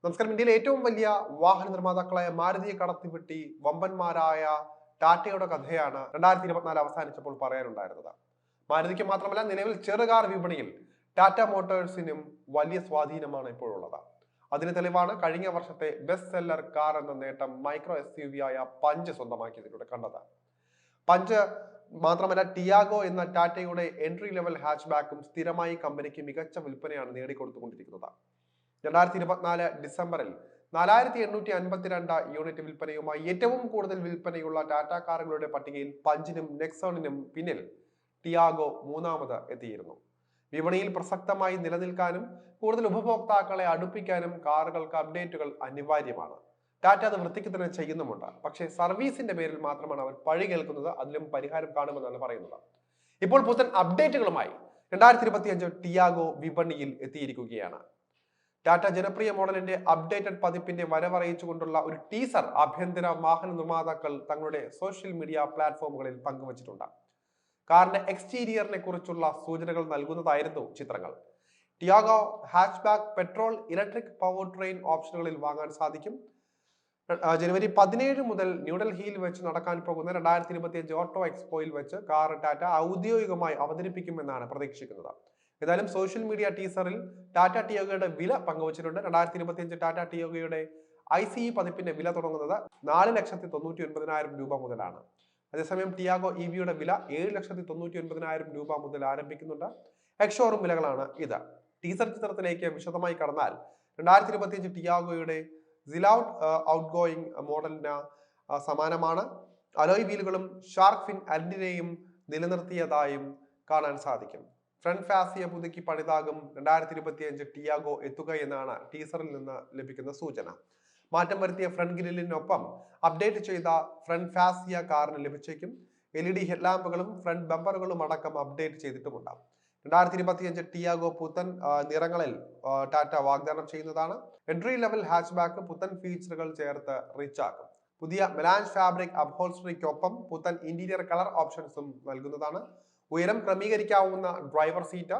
നമസ്കാരം. ഇന്ത്യയിലെ ഏറ്റവും വലിയ വാഹന നിർമ്മാതാക്കളായ മാരുതിയെ കടത്തിവെട്ടി വമ്പന്മാരായ ടാറ്റയുടെ കഥയാണ് 2024 അവസാനിച്ചപ്പോൾ പറയാനുണ്ടായിരുന്നത്. മാരുതിക്ക് മാത്രമല്ല, നിലവിൽ ചെറുകാർ വിപണിയിൽ ടാറ്റ മോട്ടോഴ്സിനും വലിയ സ്വാധീനമാണ് ഇപ്പോഴുള്ളത്. അതിന് തെളിവാണ് കഴിഞ്ഞ വർഷത്തെ ബെസ്റ്റ് സെല്ലർ കാർ എന്ന നേട്ടം മൈക്രോ SUV ആയ പഞ്ച് സ്വന്തമാക്കിയതിലൂടെ കണ്ടത്. പഞ്ച് മാത്രമല്ല, ടിയാഗോ എന്ന ടാറ്റയുടെ എൻട്രി ലെവൽ ഹാച്ച് ബാക്കും സ്ഥിരമായി കമ്പനിക്ക് മികച്ച വിൽപ്പനയാണ് നേടിക്കൊടുത്തുകൊണ്ടിരിക്കുന്നത്. 2024 ഡിസംബറിൽ 4852 യൂണിറ്റ് വിൽപ്പനയുമായി ഏറ്റവും കൂടുതൽ വിൽപ്പനയുള്ള ടാറ്റ കാറുകളുടെ പട്ടികയിൽ പഞ്ചിനും നെക്സോണിനും പിന്നിൽ ടിയാഗോ മൂന്നാമത് എത്തിയിരുന്നു. വിപണിയിൽ പ്രസക്തമായി നിലനിൽക്കാനും കൂടുതൽ ഉപഭോക്താക്കളെ അടുപ്പിക്കാനും കാറുകൾക്ക് അപ്ഡേറ്റുകൾ അനിവാര്യമാണ്. ടാറ്റ അത് വൃത്തിക്ക് തന്നെ ചെയ്യുന്നുമുണ്ട്. പക്ഷേ സർവീസിന്റെ പേരിൽ മാത്രമാണ് അവർ പഴി കേൾക്കുന്നത്. അതിലും പരിഹാരം കാണുമെന്നാണ് പറയുന്നത്. ഇപ്പോൾ പുത്തൻ അപ്ഡേറ്റുകളുമായി 2025 ടിയാഗോ വിപണിയിൽ എത്തിയിരിക്കുകയാണ്. ടാറ്റ ജനപ്രിയ മോഡലിന്റെ അപ്ഡേറ്റഡ് പതിപ്പിന്റെ വരവറിയിച്ചുകൊണ്ടുള്ള ഒരു ടീസർ ആഭ്യന്തര വാഹന നിർമ്മാതാക്കൾ തങ്ങളുടെ സോഷ്യൽ മീഡിയ പ്ലാറ്റ്ഫോമുകളിൽ പങ്കുവച്ചിട്ടുണ്ട്. കാറിന്റെ എക്സ്റ്റീരിയറിനെ കുറിച്ചുള്ള സൂചനകൾ നൽകുന്നതായിരുന്നു ചിത്രങ്ങൾ. Tiago hatchback petrol, electric power train ഓപ്ഷനുകളിൽ വാങ്ങാൻ സാധിക്കും. ജനുവരി 17 മുതൽ ന്യൂഡൽഹിയിൽ വെച്ച് നടക്കാൻ പോകുന്ന 2025 ഓട്ടോ എക്സ്പോയിൽ വെച്ച് കാർ ടാറ്റ ഔദ്യോഗികമായി അവതരിപ്പിക്കുമെന്നാണ് പ്രതീക്ഷിക്കുന്നത്. ഏതായാലും സോഷ്യൽ മീഡിയ ടീസറിൽ ടാറ്റ ടിയാഗോയുടെ വില പങ്കുവച്ചിട്ടുണ്ട്. 2025 ടാറ്റ ടിയാഗോയുടെ ICE പതിപ്പിന്റെ വില തുടങ്ങുന്നത് 4,99,000 രൂപ മുതലാണ്. അതേസമയം ടിയാഗോ EVയുടെ വില 7,99,000 രൂപ മുതൽ ആരംഭിക്കുന്നുണ്ട്. എക്സ്ഷോറൂം വിലകളാണ് ഇത്. ടീസർ ചിത്രത്തിലേക്ക് വിശദമായി കടന്നാൽ 2025 ടിയാഗോയുടെ സിലൗട്ട് ഔട്ട് ഗോയിങ് മോഡലിന് സമാനമാണ്. അലോയ് വീലുകളും ഷാർക്ക് ഫിൻ ആന്റിനയും നിലനിർത്തിയതായും കാണാൻ സാധിക്കും. ഫ്രണ്ട് ഫാസിയ പുതുക്കി പണിതാകും 2025 ടിയാഗോ എത്തുക എന്നാണ് ടീസറിൽ നിന്ന് ലഭിക്കുന്ന സൂചന. മാറ്റം വരുത്തിയ ഫ്രണ്ട് ഗ്രില്ലിനൊപ്പം അപ്ഡേറ്റ് ചെയ്ത ഫ്രണ്ട് ഫാസിയ കാറിന് ലഭിച്ചേക്കും. LED ഹെഡ്ലാമ്പുകളും ഫ്രണ്ട് ബമ്പറുകളും അടക്കം അപ്ഡേറ്റ് ചെയ്തിട്ടുമുണ്ട്. 2025 ടിയാഗോ പുത്തൻ നിറങ്ങളിൽ ടാറ്റ വാഗ്ദാനം ചെയ്യുന്നതാണ്. എൻട്രി ലെവൽ ഹാച്ച് ബാക്ക് പുത്തൻ ഫീച്ചറുകൾ ചേർത്ത് റിച്ച് ആക്കും. പുതിയ മെലാഞ്ച് ഫാബ്രിക് അപ്ഹോൾസ്റ്ററിക്കൊപ്പം പുത്തൻ ഇന്റീരിയർ കളർ ഓപ്ഷൻസും നൽകുന്നതാണ്. ഉയരം ക്രമീകരിക്കാവുന്ന driver seat,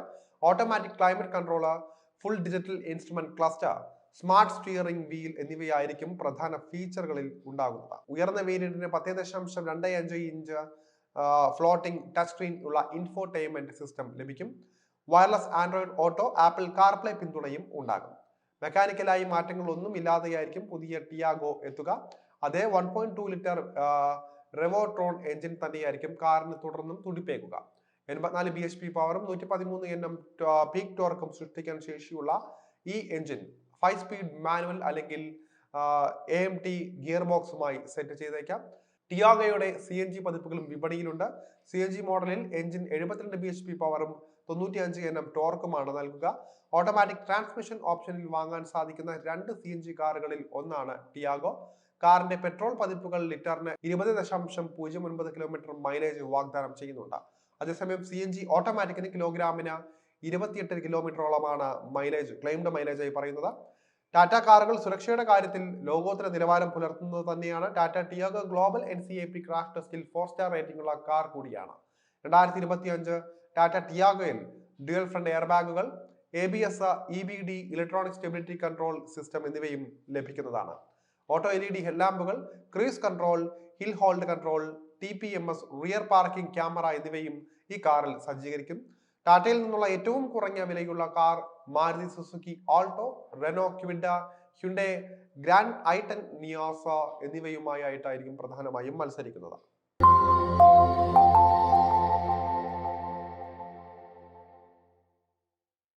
automatic climate controller, full digital instrument cluster, smart steering wheel എന്നിവയായിരിക്കും പ്രധാന ഫീച്ചറുകളിൽ ഉണ്ടാകുന്നത്. ഉയർന്ന വേരിയന്റിന് 10.25 ഇഞ്ച് ഫ്ലോട്ടിംഗ് ടച്ച് സ്ക്രീൻ ഉള്ള ഇൻഫോർടൈൻമെന്റ് സിസ്റ്റം ലഭിക്കും. Wireless Android Auto, Apple CarPlay പിന്തുണയും ഉണ്ടാകും. മെക്കാനിക്കലായി മാറ്റങ്ങളൊന്നും ഇല്ലാതെയായിരിക്കും പുതിയ ടിയാഗോ എത്തുക. അതേ 1.2 ലിറ്റർ റെവോട്രോൺ എഞ്ചിൻ തന്നെയായിരിക്കും കാറിന് തുടർന്നും തുടിപ്പേക്കുക. 84 bhp പവറും 113 Nm പീക്ക് ടോർക്കും സൃഷ്ടിക്കാൻ ശേഷിയുള്ള ഈ എഞ്ചിൻ 5 സ്പീഡ് മാനുവൽ അല്ലെങ്കിൽ AMT ഗിയർ ബോക്സുമായി സെറ്റ് ചെയ്തേക്കാം. ടിയാഗോയുടെ CNG പതിപ്പുകളും വിപണിയിലുണ്ട്. CNG മോഡലിൽ എഞ്ചിൻ 72 bhp പവറും 95 Nm ടോർക്കുമാണ് നൽകുക. ഓട്ടോമാറ്റിക് ട്രാൻസ്മിഷൻ ഓപ്ഷനിൽ വാങ്ങാൻ സാധിക്കുന്ന 2 CNG കാറുകളിൽ ഒന്നാണ് ടിയാഗോ. കാറിന്റെ പെട്രോൾ പതിപ്പുകൾ ലിറ്ററിന് 20.09 കിലോമീറ്റർ മൈലേജ് വാഗ്ദാനം ചെയ്യുന്നുണ്ട്. അതേസമയം CNG ഓട്ടോമാറ്റിക്കിന് കിലോഗ്രാമിന് 28 കിലോമീറ്ററോളമാണ് ക്ലെയിംഡ് മൈലേജായി പറയുന്നത്. ടാറ്റ കാറുകൾ സുരക്ഷയുടെ കാര്യത്തിൽ ലോകോത്തര നിലവാരം പുലർത്തുന്നത് തന്നെയാണ്. Tata Tiago global NCAP crash ടെസ്റ്റിൽ 4 സ്റ്റാർ റേറ്റിംഗ് ഉള്ള കാർ കൂടിയാണ്. 2025 ടാറ്റ ടിയാഗോയിൽ ഡ്യുവൽ ഫ്രണ്ട് എയർ ബാഗുകൾ, ABS, EBD, electronic stability control system എന്നിവയും ലഭിക്കുന്നതാണ്. ഓട്ടോ LED ഹെഡ്ലാമ്പുകൾ, cruise control, hill hold control, TPMS, rear parking camera എന്നിവയും ഈ കാറിൽ സജ്ജീകരിക്കും. ടാറ്റയിൽ നിന്നുള്ള ഏറ്റവും കുറഞ്ഞ വിലയുള്ള car Maruti Suzuki Alto, Renault Kwid, Hyundai Grand i10 Nios എന്നിവയുമായിട്ടായിരിക്കും പ്രധാനമായും മത്സരിക്കുന്നത്.